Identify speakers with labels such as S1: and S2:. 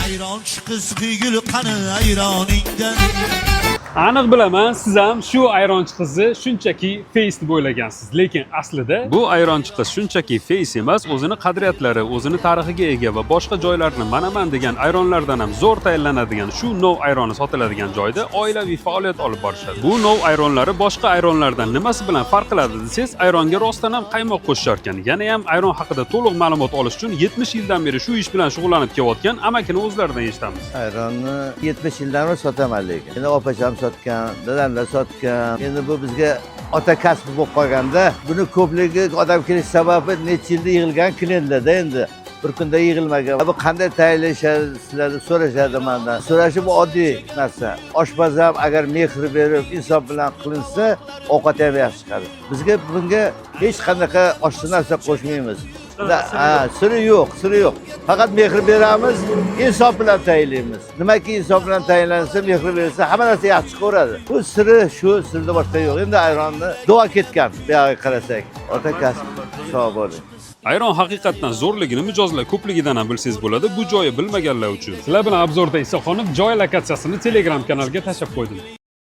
S1: ayronchi qiz kuygul qani ayroningdan.
S2: Aniq bilaman, siz ham shu ayronchi qizni shunchaki face deb o'ylagansiz, lekin aslida bu ayronchi qiz shunchaki face emas, o'zini qadriyatlari, o'zini tarixiga ega va boshqa joylarni manaman degan ayronlardan ham zo'r tayyorlanadigan shu nov ayroni sotiladigan joyda oilaviy faoliyat olib borishadi. Bu nov ayronlari boshqa ayronlardan nimasi bilan farq qiladi desangiz, ayronga rostdan ham qaymoq qo'shishar ekan. Yana ham ayron haqida to'liq ma'lumot olish uchun 70 yildan beri shu ish bilan shug'ullanib kelayotgan amakini o'zlaridan eshitamiz.
S3: Ayronni 70 yildan beri sotaman lekin. Endi opacham sotgan, dadamlar sotgan. Endi bu bizga ota kasbi bo'lib qolganda, buni ko'pligi odam kelish sababi necha yilda yig'ilgan klientlarda endi bir kunda yig'ilmagan. Bu qanday tayyorlashadi sizlarni so'rashadi mendan. So'rashi bu oddiy narsa. Oshpaz ham agar mehr berib, insof bilan qilinsa, ovqat ham yaxshi chiqadi. Bizga bunga hech qanaqa oshli narsa qo'shmaymiz. Siri yo'q, siri yo'q. Faqat mehr beramiz, insof bilan tayyorlaymiz. Nimaki insof bilan tayyorlansa, mehr berilsa, hamma narsa yaxshi chiqaveradi. Bu siri shu, sirda boshqa yo'q. Endi ayronni duo ketgan, bu yoqqa qarasak. Ota kasb, sog' bo'ling.
S2: Ayron haqiqatan zo'rligini mijozlar ko'pligidan ham bilsangiz bo'ladi. Bu joyi bilmaganlar uchun. Sizlar bilan obzorda Isoxonov joy lokatsiyasini Telegram kanaliga tashlab qo'ydim.